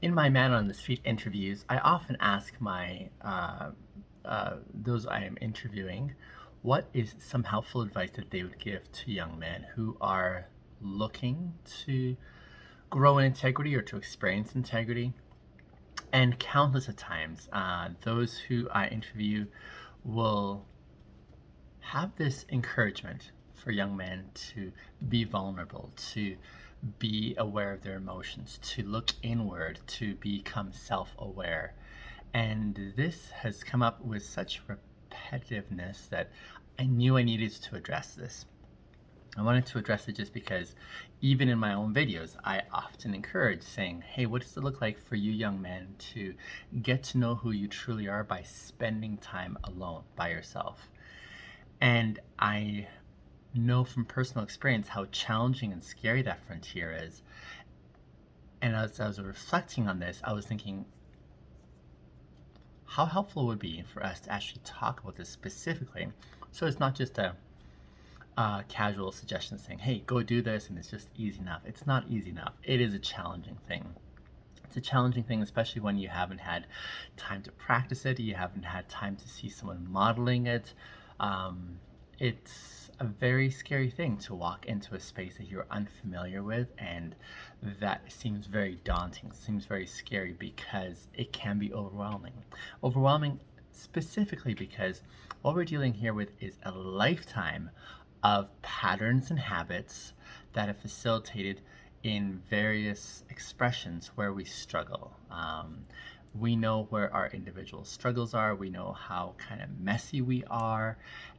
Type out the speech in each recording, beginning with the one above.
In my Man on the Street interviews, I often ask those I am interviewing, what is some helpful advice that they would give to young men who are looking to grow in integrity or to experience integrity? And countless of times, those who I interview will have this encouragement for young men to be vulnerable, to be aware of their emotions, to look inward, to become self aware. And this has come up with such repetitiveness that I knew I needed to address this. I wanted to address it just because even in my own videos, I often encourage saying, hey, what does it look like for you young men to get to know who you truly are by spending time alone by yourself? And I know from personal experience how challenging and scary that frontier is. And as I was reflecting on this, I was thinking how helpful it would be for us to actually talk about this specifically. So it's not just a casual suggestion saying, hey, go do this and it's just easy enough. It's not easy enough. It is a challenging thing. It's a challenging thing, especially when you haven't had time to practice it, you haven't had time to see someone modeling it. It's a very scary thing to walk into a space that you're unfamiliar with, and that seems very daunting, seems very scary because it can be overwhelming. Overwhelming specifically because what we're dealing here with is a lifetime of patterns and habits that have facilitated in various expressions where we struggle. We know where our individual struggles are, we know how kind of messy we are,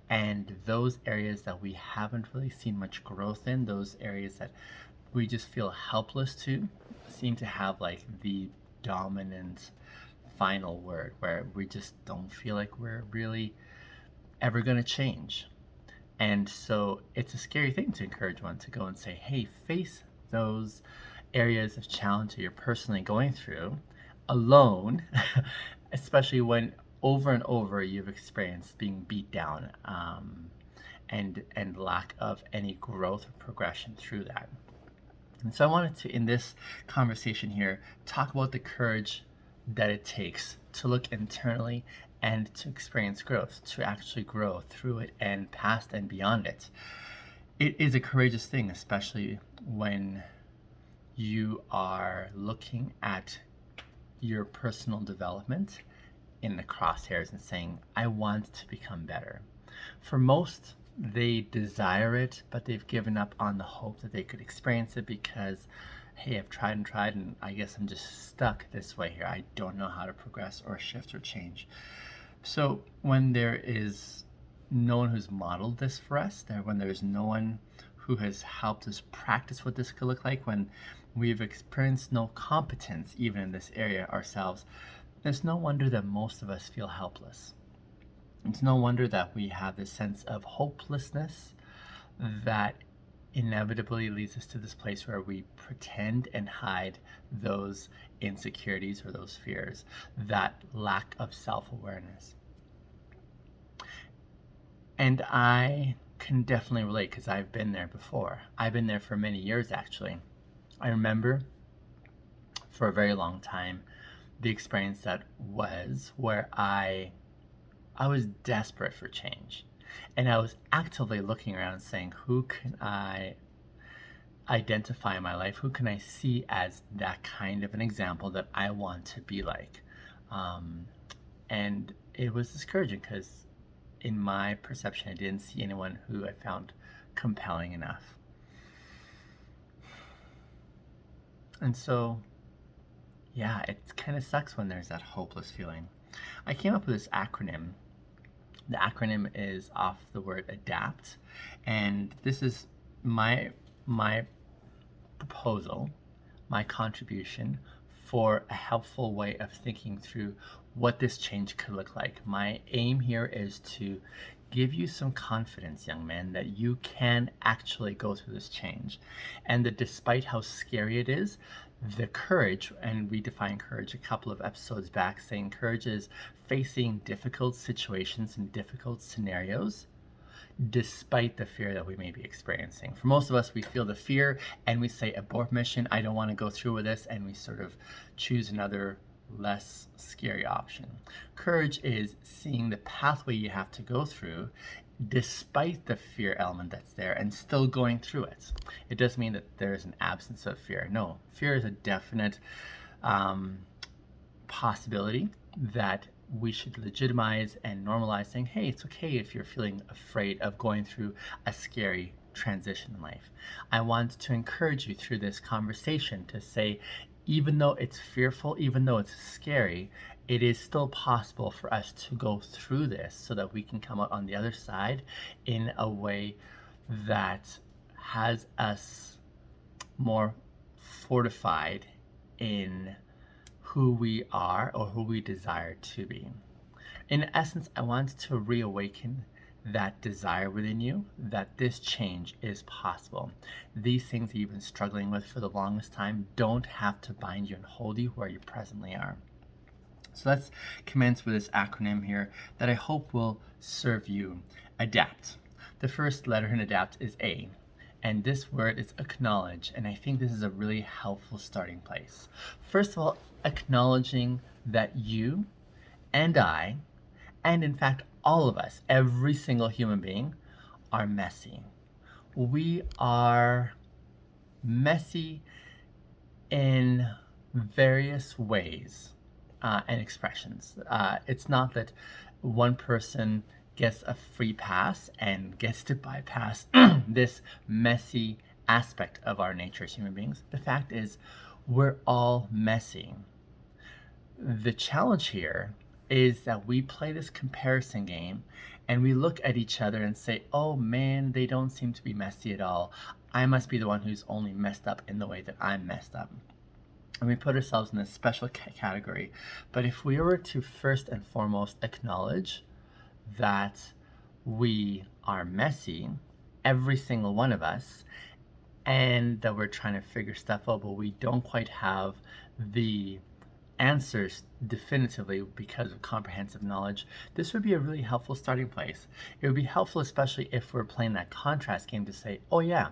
and those areas that we haven't really seen much growth in, those areas that we just feel helpless to, seem to have like the dominant final word where we just don't feel like we're really ever going to change. And so it's a scary thing to encourage one to go and say, hey, face those areas of challenge that you're personally going through alone, especially when over and over you've experienced being beat down, and lack of any growth or progression through that. And so I wanted to, in this conversation here, talk about the courage that it takes to look internally and to experience growth, to actually grow through it and past and beyond it. It is a courageous thing, especially when you are looking at your personal development in the crosshairs and saying, I want to become better. For most, they desire it, but they've given up on the hope that they could experience it because, hey, I've tried and tried, and I guess I'm just stuck this way here. I don't know how to progress or shift or change. So when there is no one who's modeled this for us, when there's no one who has helped us practice what this could look like, when we've experienced no competence even in this area ourselves, it's no wonder that most of us feel helpless. It's no wonder that we have this sense of hopelessness that inevitably leads us to this place where we pretend and hide those insecurities or those fears, that lack of self awareness. And I can definitely relate because I've been there before. I've been there for many years actually. I remember for a very long time the experience that was where I was desperate for change. And I was actively looking around saying, who can I identify in my life? Who can I see as that kind of an example that I want to be like? And it was discouraging because, in my perception, I didn't see anyone who I found compelling enough. And so, yeah, it kind of sucks when there's that hopeless feeling. I came up with this acronym. The acronym is off the word adapt, and this is my proposal, my contribution for a helpful way of thinking through what this change could look like. My aim here is to give you some confidence, young man, that you can actually go through this change, and that despite how scary it is, the courage, and we define courage a couple of episodes back, saying courage is facing difficult situations and difficult scenarios despite the fear that we may be experiencing. For most of us, we feel the fear and we say, abort mission, I don't want to go through with this, and we sort of choose another less scary option. Courage is seeing the pathway you have to go through despite the fear element that's there and still going through it. It doesn't mean that there's an absence of fear. No, fear is a definite possibility that we should legitimize and normalize, saying, hey, it's okay if you're feeling afraid of going through a scary transition in life. I want to encourage you through this conversation to say, even though it's fearful, even though it's scary, it is still possible for us to go through this so that we can come out on the other side in a way that has us more fortified in who we are or who we desire to be. In essence, I want to reawaken that desire within you that this change is possible. These things that you've been struggling with for the longest time don't have to bind you and hold you where you presently are. So let's commence with this acronym here that I hope will serve you. ADAPT. The first letter in ADAPT is A, and this word is acknowledge, and I think this is a really helpful starting place. First of all, acknowledging that you and I, and in fact all of us, every single human being, are messy. We are messy in various ways and expressions. It's not that one person gets a free pass and gets to bypass this messy aspect of our nature as human beings. The fact is, we're all messy. The challenge here is that we play this comparison game and we look at each other and say, oh man, they don't seem to be messy at all. I must be the one who's only messed up in the way that I'm messed up. And we put ourselves in this special category. But if we were to first and foremost acknowledge that we are messy, every single one of us, and that we're trying to figure stuff out, but we don't quite have the answers definitively because of comprehensive knowledge, this would be a really helpful starting place. It would be helpful, especially if we're playing that contrast game, to say, oh yeah,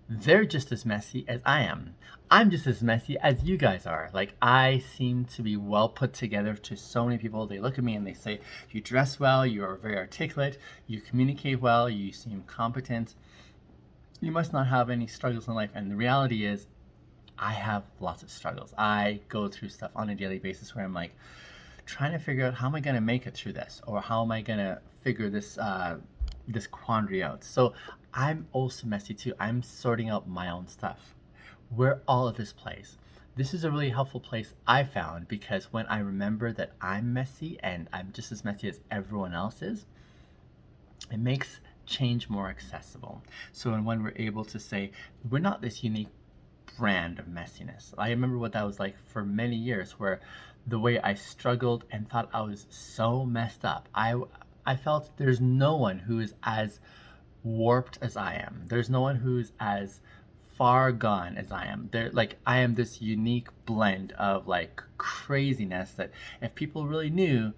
they're just as messy as I am. I'm just as messy as you guys are. Like, I seem to be well put together to so many people. They look at me and they say, you dress well, you are very articulate, you communicate well, you seem competent. You must not have any struggles in life. And the reality is, I have lots of struggles. I go through stuff on a daily basis where I'm like trying to figure out, how am I going to make it through this? Or how am I going to figure this this quandary out? So I'm also messy too. I'm sorting out my own stuff. We're all at this place. This is a really helpful place I found, because when I remember that I'm messy and I'm just as messy as everyone else is, it makes change more accessible. So when we're able to say, we're not this unique brand of messiness. I remember what that was like for many years, where the way I struggled and thought I was so messed up. I felt there's no one who is as warped as I am. There's no one who's as far gone as I am. I am this unique blend of like craziness that if people really knew,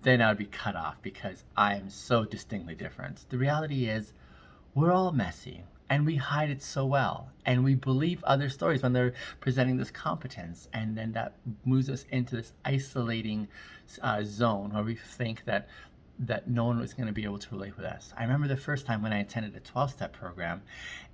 then I would be cut off because I am so distinctly different. The reality is, we're all messy and we hide it so well, and we believe other stories when they're presenting this competence, and then that moves us into this isolating zone where we think that no one was going to be able to relate with us. I remember the first time when I attended a 12-step program,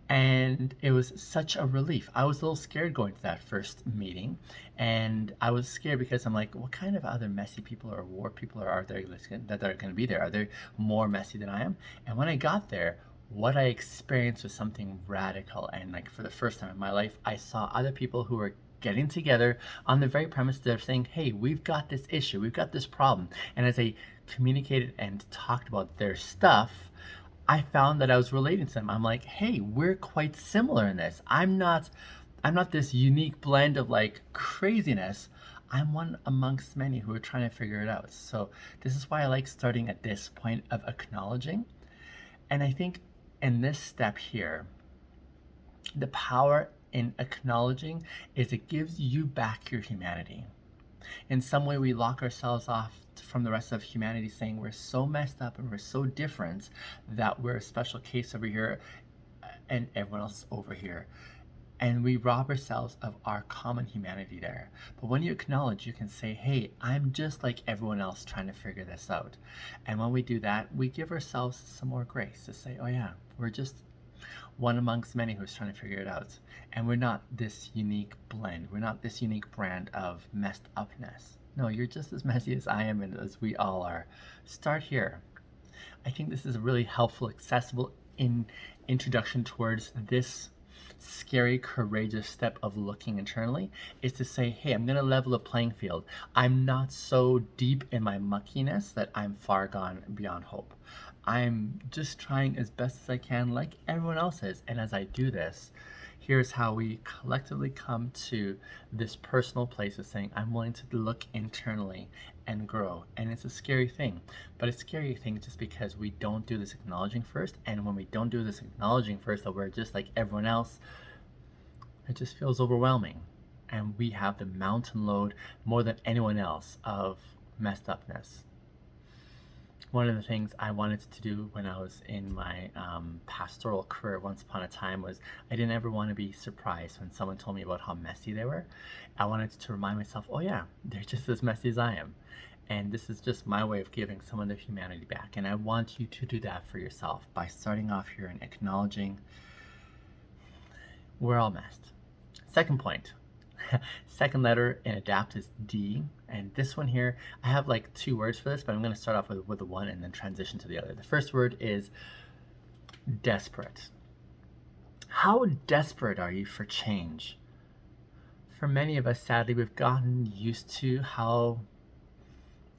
and it was such a relief. I was a little scared going to that first meeting, and I was scared because I'm like, what kind of other messy people or warped people are there that are going to be there? Are they more messy than I am? And when I got there, what I experienced was something radical. And like, for the first time in my life, I saw other people who were getting together on the very premise they're saying, hey, we've got this issue, we've got this problem. And as they communicated and talked about their stuff, I found that I was relating to them. I'm like, hey, we're quite similar in this. I'm not this unique blend of like craziness. I'm one amongst many who are trying to figure it out. So this is why I like starting at this point of acknowledging. And I think in this step here, the power in acknowledging is it gives you back your humanity. In some way, we lock ourselves off from the rest of humanity, saying we're so messed up and we're so different that we're a special case over here and everyone else is over here. And we rob ourselves of our common humanity there. But when you acknowledge, you can say, hey, I'm just like everyone else trying to figure this out. And when we do that, we give ourselves some more grace to say, oh yeah, we're just one amongst many who's trying to figure it out. And we're not this unique blend. We're not this unique brand of messed upness. No, you're just as messy as I am and as we all are. Start here. I think this is a really helpful, accessible introduction towards this scary, courageous step of looking internally, is to say, hey, I'm going to level the playing field. I'm not so deep in my muckiness that I'm far gone beyond hope. I'm just trying as best as I can, like everyone else is. And as I do this, here's how we collectively come to this personal place of saying, I'm willing to look internally and grow. And it's a scary thing, but it's a scary thing just because we don't do this acknowledging first. And when we don't do this acknowledging first that we're just like everyone else, it just feels overwhelming. And we have the mountain load more than anyone else of messed upness. One of the things I wanted to do when I was in my pastoral career once upon a time was I didn't ever want to be surprised when someone told me about how messy they were. I wanted to remind myself, oh yeah, they're just as messy as I am. And this is just my way of giving someone their humanity back. And I want you to do that for yourself by starting off here and acknowledging we're all messed. Second point. Second letter in adapt is D, and this one here, I have like two words for this, but I'm going to start off with the one and then transition to the other. The first word is desperate. How desperate are you for change? For many of us, sadly, we've gotten used to how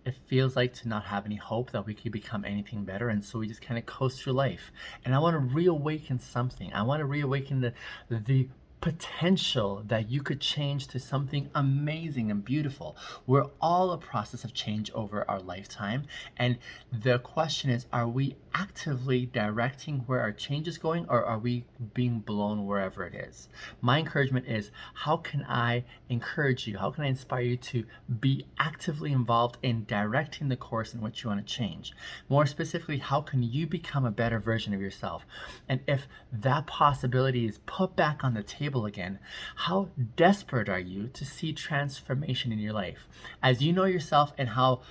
it feels like to not have any hope that we could become anything better, and so we just kind of coast through life. And I want to reawaken something. I want to reawaken the potential that you could change to something amazing and beautiful. We're all a process of change over our lifetime, and the question is, are we actively directing where our change is going, or are we being blown wherever it is? My encouragement is, how can I encourage you, how can I inspire you to be actively involved in directing the course in which you want to change? More specifically, how can you become a better version of yourself? And if that possibility is put back on the table again, how desperate are you to see transformation in your life? As you know yourself and how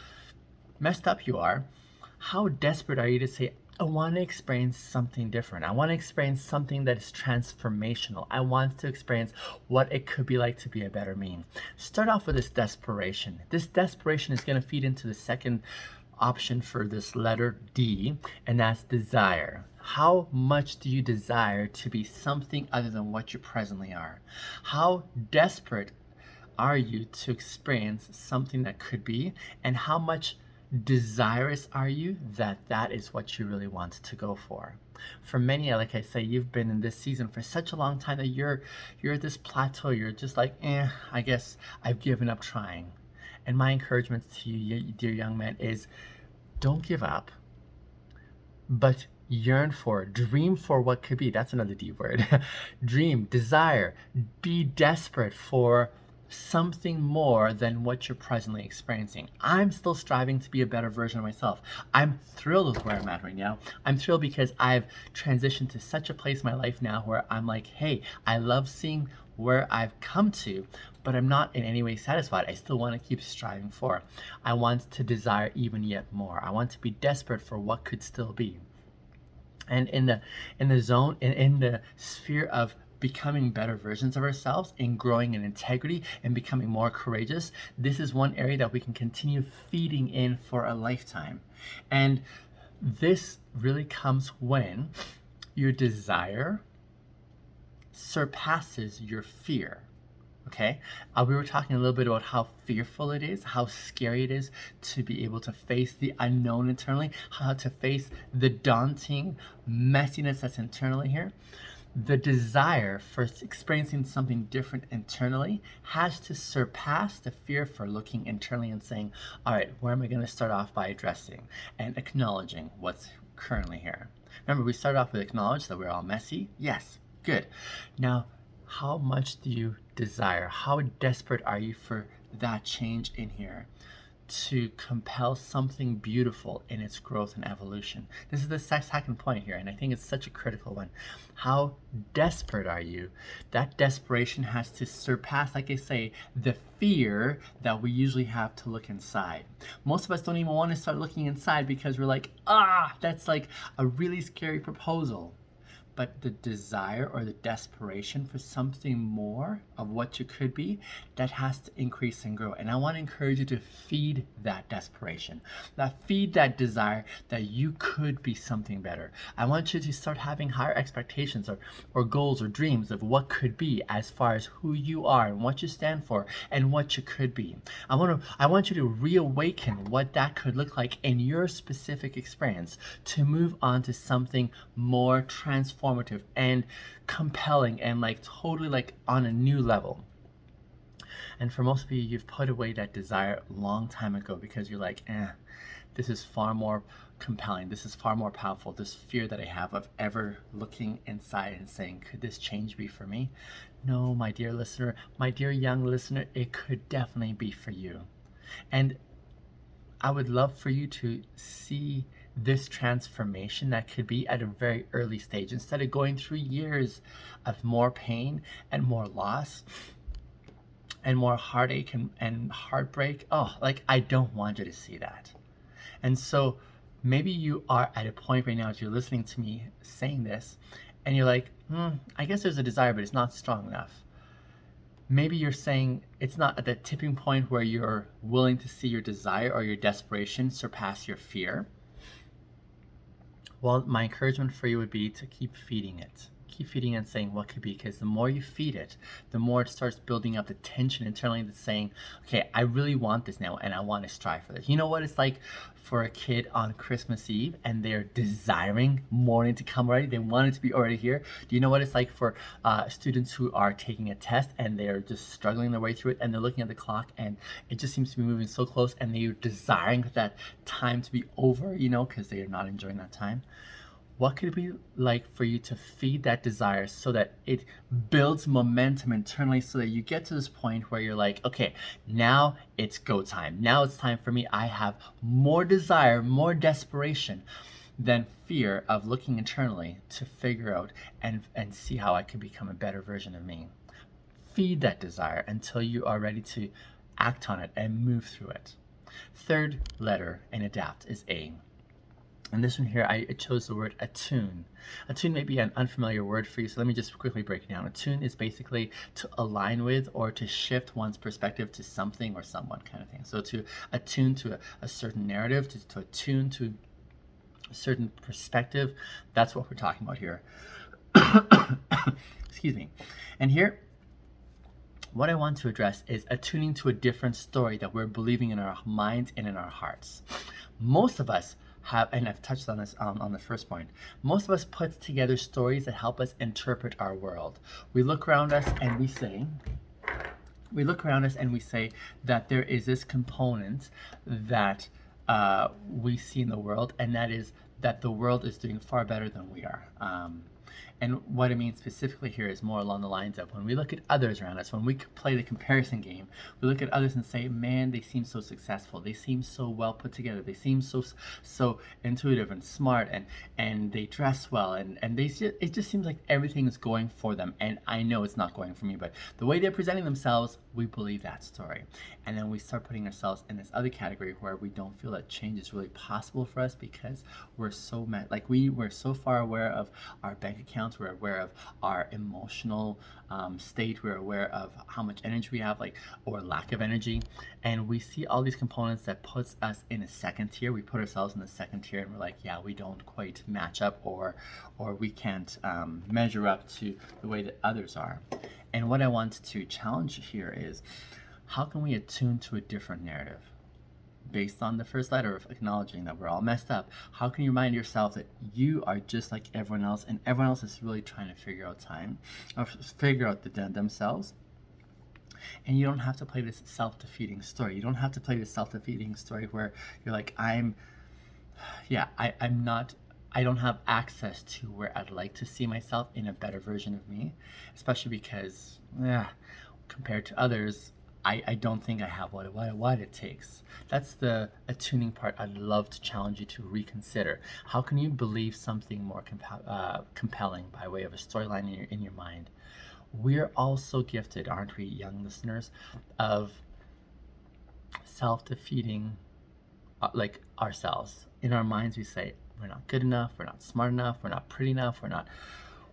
messed up you are, how desperate are you to say, I want to experience something different. I want to experience something that is transformational. I want to experience what it could be like to be a better me. Start off with this desperation. This desperation is going to feed into the second option for this letter D, and that's desire. How much do you desire to be something other than what you presently are? How desperate are you to experience something that could be, and how much desirous are you that that is what you really want to go for? For many, like I say, you've been in this season for such a long time that you're at this plateau. You're just like, I guess I've given up trying. And my encouragement to you, dear young man, is don't give up, but yearn for, dream for what could be. That's another D word. Dream, desire, be desperate for something more than what you're presently experiencing. I'm still striving to be a better version of myself. I'm thrilled with where I'm at right now. I'm thrilled because I've transitioned to such a place in my life now where I'm like, hey, I love seeing where I've come to, but I'm not in any way satisfied. I still want to keep striving for. I want to desire even yet more. I want to be desperate for what could still be. And in the sphere of becoming better versions of ourselves and growing in integrity and becoming more courageous, this is one area that we can continue feeding in for a lifetime. And this really comes when your desire surpasses your fear. Okay, we were talking a little bit about how fearful it is, how scary it is to be able to face the unknown internally, how to face the daunting messiness that's internally here. The desire for experiencing something different internally has to surpass the fear for looking internally and saying, all right, where am I going to start off by addressing and acknowledging what's currently here? Remember, we started off with acknowledge that we're all messy. Yes, good. Now, how much do you desire? How desperate are you for that change in here to compel something beautiful in its growth and evolution. This is the second point here, and I think it's such a critical one. How desperate are you? That desperation has to surpass, like I say, the fear that we usually have to look inside. Most of us don't even want to start looking inside because we're like, that's like a really scary proposal. But the desire or the desperation for something more of what you could be, that has to increase and grow. And I want to encourage you to feed that desperation, feed that desire that you could be something better. I want you to start having higher expectations or goals or dreams of what could be, as far as who you are and what you stand for and what you could be. I want you to reawaken what that could look like in your specific experience, to move on to something more transformative and compelling and like totally like on a new level. And for most of you, you've put away that desire a long time ago because you're like, this is far more compelling. This is far more powerful. This fear that I have of ever looking inside and saying, could this change be for me? No, my dear listener, my dear young listener, it could definitely be for you. And I would love for you to see this transformation that could be at a very early stage, instead of going through years of more pain and more loss and more heartache and heartbreak. Like, I don't want you to see that. And so maybe you are at a point right now as you're listening to me saying this, and you're like, I guess there's a desire, but it's not strong enough. Maybe you're saying it's not at the tipping point where you're willing to see your desire or your desperation surpass your fear. Well, my encouragement for you would be to keep feeding it. Keep feeding it and saying what could be, because the more you feed it, the more it starts building up the tension internally that's saying, okay, I really want this now and I want to strive for this. You know what it's like for a kid on Christmas Eve and they're desiring morning to come already? They want it to be already here. Do you know what it's like for students who are taking a test and they're just struggling their way through it and they're looking at the clock and it just seems to be moving so close and they're desiring that time to be over, because they are not enjoying that time? What could it be like for you to feed that desire so that it builds momentum internally, so that you get to this point where you're like, okay, now it's go time. Now it's time for me. I have more desire, more desperation than fear of looking internally to figure out and see how I can become a better version of me. Feed that desire until you are ready to act on it and move through it. Third letter in adapt is A. And this one here, I chose the word attune. Attune may be an unfamiliar word for you, so let me just quickly break it down. Attune is basically to align with or to shift one's perspective to something or someone, kind of thing. So to attune to a certain narrative, to attune to a certain perspective, that's what we're talking about here. Excuse me. And here, what I want to address is attuning to a different story that we're believing in our minds and in our hearts. Most of us have, and I've touched on this on the first point, most of us put together stories that help us interpret our world. We look around us and we say that there is this component that we see in the world, and that is that the world is doing far better than we are. And what I mean specifically here is more along the lines of when we look at others around us, when we play the comparison game, we look at others and say, man, they seem so successful. They seem so well put together. They seem so intuitive and smart, and they dress well, and it just seems like everything is going for them. And I know it's not going for me, but the way they're presenting themselves, we believe that story. And then we start putting ourselves in this other category where we don't feel that change is really possible for us because we're so we're so far aware of our bank accounts, we're aware of our emotional state, we're aware of how much energy we have, or lack of energy, and we see all these components that puts us in a second tier. We put ourselves in the second tier, and we're like, yeah, we don't quite match up, or we can't measure up to the way that others are. And what I want to challenge here is, how can we attune to a different narrative? Based on the first letter of acknowledging that we're all messed up, how can you remind yourself that you are just like everyone else, and everyone else is really trying to figure out themselves? And you don't have to play this self-defeating story. You don't have to play this self-defeating story where you're like, I don't have access to where I'd like to see myself in a better version of me, especially because, compared to others, I don't think I have what it takes. That's the attuning part I'd love to challenge you to reconsider. How can you believe something more compelling by way of a storyline in your mind? We're also gifted, aren't we, young listeners, of self-defeating, like ourselves. In our minds, we say, we're not good enough, we're not smart enough, we're not pretty enough, we're not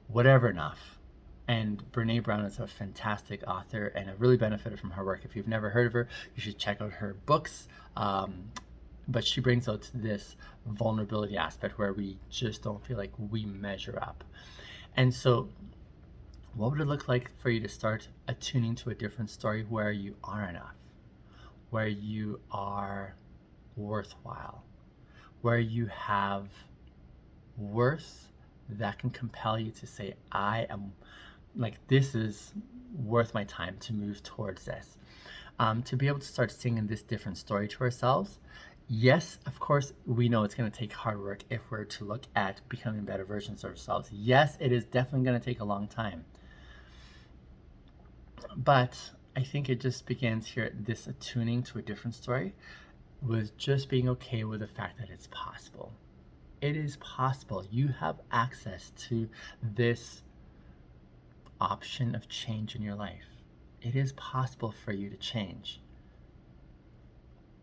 whatever enough. And Brene Brown is a fantastic author, and I've really benefited from her work. If you've never heard of her, you should check out her books. But she brings out this vulnerability aspect where we just don't feel like we measure up. And so, what would it look like for you to start attuning to a different story where you are enough, where you are worthwhile, where you have worth that can compel you to say, I am, like, this is worth my time to move towards this. To be able to start singing this different story to ourselves. Yes, of course, we know it's going to take hard work if we're to look at becoming better versions of ourselves. Yes, it is definitely going to take a long time. But I think it just begins here, this attuning to a different story, with just being okay with the fact that it's possible. It is possible. You have access to this option of change in your life. It is possible for you to change.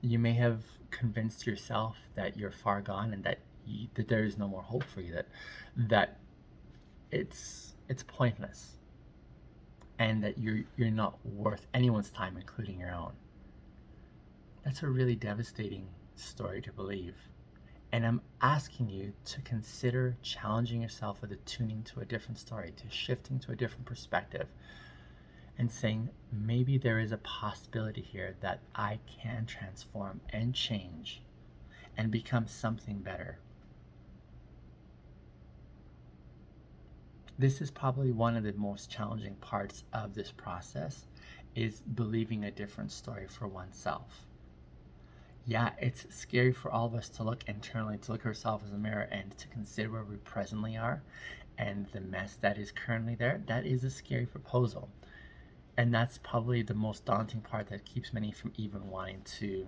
You may have convinced yourself that you're far gone and that there is no more hope for you, that it's pointless, and that you're not worth anyone's time, including your own. That's a really devastating story to believe. And I'm asking you to consider challenging yourself with attuning to a different story, to shifting to a different perspective, and saying, maybe there is a possibility here that I can transform and change and become something better. This is probably one of the most challenging parts of this process, is believing a different story for oneself. Yeah, it's scary for all of us to look internally, to look at ourselves in the mirror and to consider where we presently are and the mess that is currently there. That is a scary proposal. And that's probably the most daunting part that keeps many from even wanting to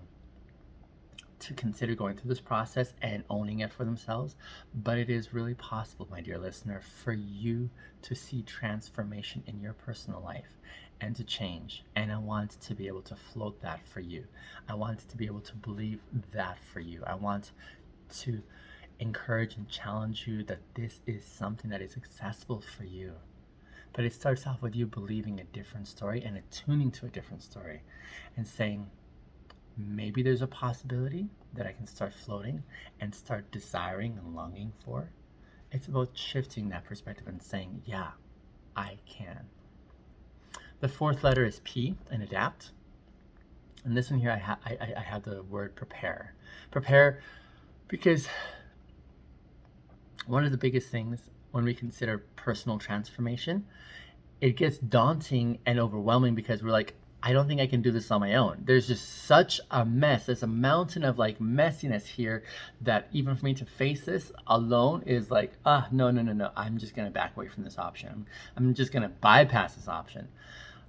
consider going through this process and owning it for themselves. But it is really possible, my dear listener, for you to see transformation in your personal life and to change. And I want to be able to float that for you. I want to be able to believe that for you. I want to encourage and challenge you that this is something that is accessible for you. But it starts off with you believing a different story and attuning to a different story and saying, maybe there's a possibility that I can start floating and start desiring and longing for. It's about shifting that perspective and saying, yeah, I can. The fourth letter is P in adapt. And this one here, I have the word prepare. Prepare because one of the biggest things when we consider personal transformation, it gets daunting and overwhelming because we're like, I don't think I can do this on my own. There's just such a mess. There's a mountain of like messiness here that even for me to face this alone is like, no. I'm just going to back away from this option. I'm just going to bypass this option.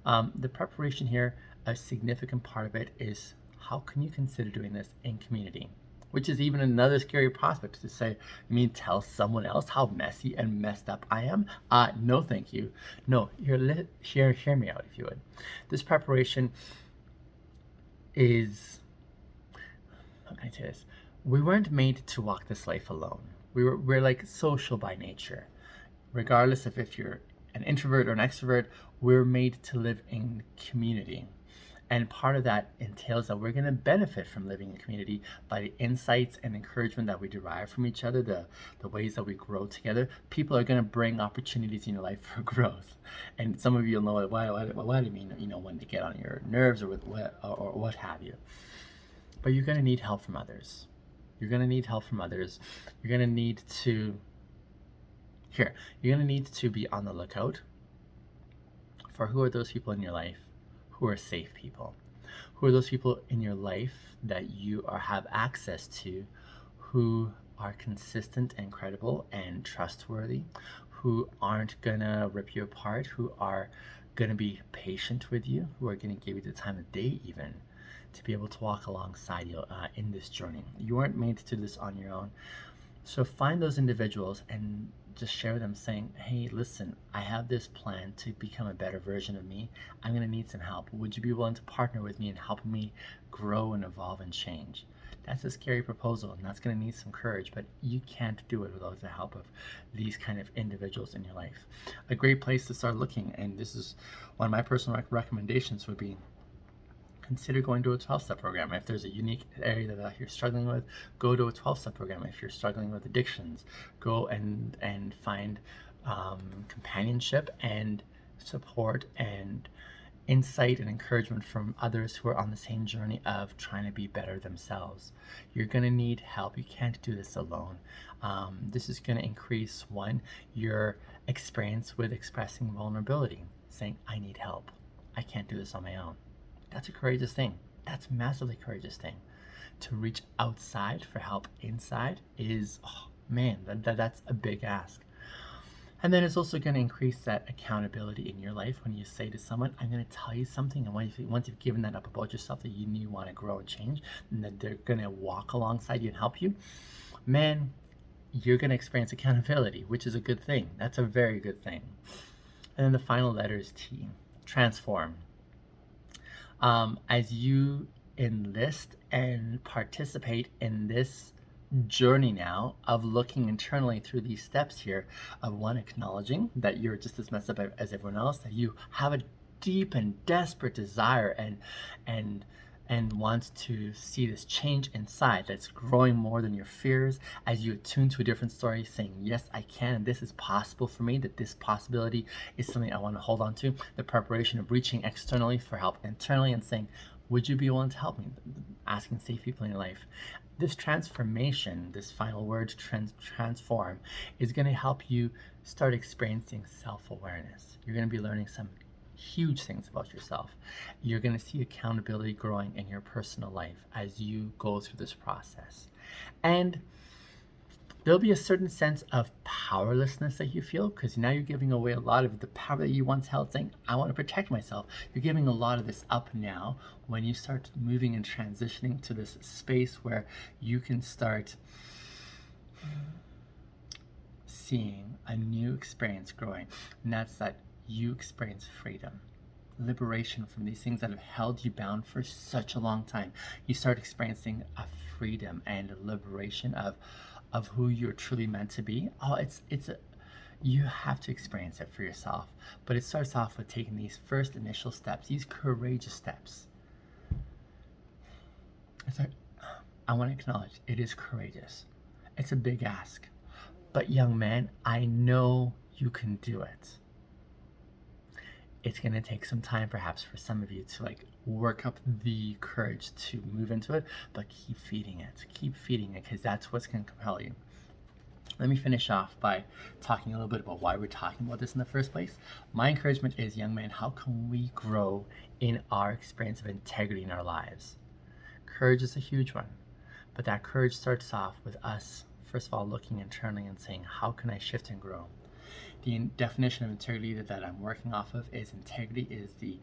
The preparation here, a significant part of it is how can you consider doing this in community? Which is even another scary prospect to say, tell someone else how messy and messed up I am? No, thank you. No, hear me out if you would. This preparation is, how can I say this? We weren't made to walk this life alone. We're like social by nature. Regardless of if you're an introvert or an extrovert, we're made to live in community. And part of that entails that we're going to benefit from living in community by the insights and encouragement that we derive from each other, the ways that we grow together. People are going to bring opportunities in your life for growth. And some of you will know what I mean, when they get on your nerves or what have you. But you're going to need help from others. You're going to need help from others. You're going to need to be on the lookout for who are those people in your life who are safe people. Who are those people in your life that you have access to, who are consistent and credible and trustworthy, who aren't gonna rip you apart, who are going to be patient with you, who are going to give you the time of day even to be able to walk alongside you in this journey. You weren't made to do this on your own. So find those individuals and just share with them saying, hey, listen, I have this plan to become a better version of me. I'm going to need some help. Would you be willing to partner with me in helping me grow and evolve and change? That's a scary proposal, and that's going to need some courage, but you can't do it without the help of these kind of individuals in your life. A great place to start looking, and this is one of my personal recommendations, would be consider going to a 12-step program. If there's a unique area that you're struggling with, go to a 12-step program. If you're struggling with addictions, go and find companionship and support and insight and encouragement from others who are on the same journey of trying to be better themselves. You're going to need help. You can't do this alone. This is going to increase, one, your experience with expressing vulnerability, saying, I need help. I can't do this on my own. That's a courageous thing. That's a massively courageous thing. To reach outside for help inside is, oh man, that's a big ask. And then it's also going to increase that accountability in your life when you say to someone, I'm going to tell you something, and once you've given that up about yourself that you knew you want to grow and change, and that they're going to walk alongside you and help you, man, you're going to experience accountability, which is a good thing. That's a very good thing. And then the final letter is T, transform. As you enlist and participate in this journey now of looking internally through these steps here, of one, acknowledging that you're just as messed up as everyone else, that you have a deep and desperate desire and wants to see this change inside that's growing more than your fears, as you attune to a different story, saying, yes, I can, and this is possible for me, that this possibility is something I want to hold on to. The preparation of reaching externally for help internally and saying, would you be willing to help me? Asking safe people in your life. This transformation, this final word, transform, is going to help you start experiencing self-awareness. You're going to be learning some huge things about yourself. You're going to see accountability growing in your personal life as you go through this process. And there'll be a certain sense of powerlessness that you feel, because now you're giving away a lot of the power that you once held, saying, I want to protect myself. You're giving a lot of this up now when you start moving and transitioning to this space where you can start seeing a new experience growing. And that's that you experience freedom, liberation from these things that have held you bound for such a long time. You start experiencing a freedom and a liberation of who you're truly meant to be. You have to experience it for yourself. But it starts off with taking these first initial steps, these courageous steps. I want to acknowledge it is courageous. It's a big ask. But young man, I know you can do it. It's going to take some time perhaps for some of you to work up the courage to move into it, but keep feeding it, because that's what's going to compel you. Let me finish off by talking a little bit about why we're talking about this in the first place. My encouragement is, young man, how can we grow in our experience of integrity in our lives? Courage is a huge one, but that courage starts off with us, first of all, looking internally and saying, how can I shift and grow? The definition of integrity that I'm working off of is, integrity is the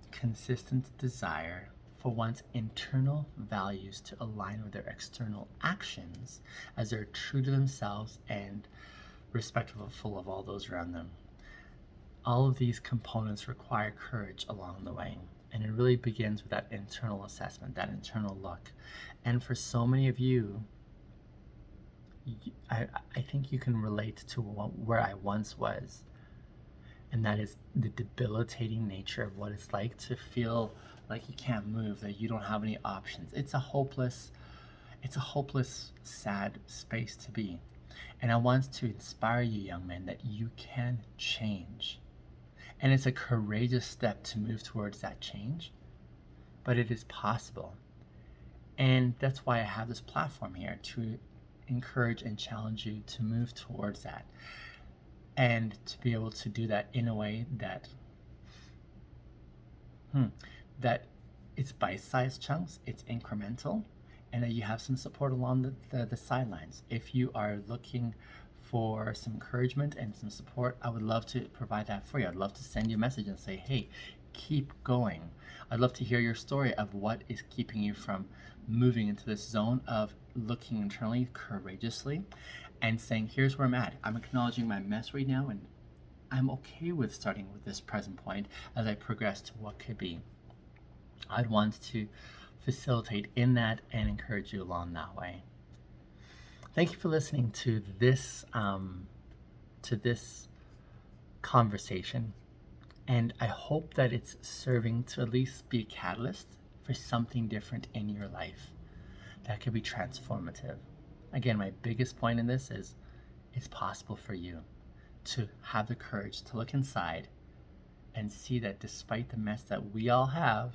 consistent desire for one's internal values to align with their external actions, as they're true to themselves and respectful of all those around them. All of these components require courage along the way, and it really begins with that internal assessment, that internal look. And for so many of you, I think you can relate to where I once was, and that is the debilitating nature of what it's like to feel like you can't move, that you don't have any options. It's a hopeless, sad space to be. And I want to inspire you, young men, that you can change. And it's a courageous step to move towards that change, but it is possible. And that's why I have this platform here, to encourage and challenge you to move towards that, and to be able to do that in a way that that it's bite-sized chunks, it's incremental, and that you have some support along the sidelines. If you are looking for some encouragement and some support, I would love to provide that for you. I'd love to send you a message and say, hey, keep going. I'd love to hear your story of what is keeping you from moving into this zone of looking internally courageously and saying, here's where I'm at. I'm acknowledging my mess right now, and I'm okay with starting with this present point as I progress to what could be. I'd want to facilitate in that and encourage you along that way. Thank you for listening to this conversation, and I hope that it's serving to at least be a catalyst for something different in your life that could be transformative. Again, my biggest point in this is it's possible for you to have the courage to look inside and see that despite the mess that we all have,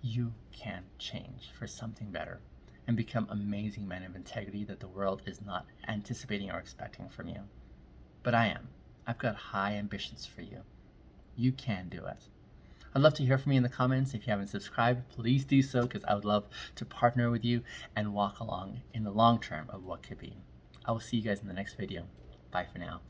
you can change for something better and become amazing men of integrity that the world is not anticipating or expecting from you. But I am. I've got high ambitions for you. You can do it. I'd love to hear from you in the comments. If you haven't subscribed, please do so, because I would love to partner with you and walk along in the long term of what could be. I will see you guys in the next video. Bye for now.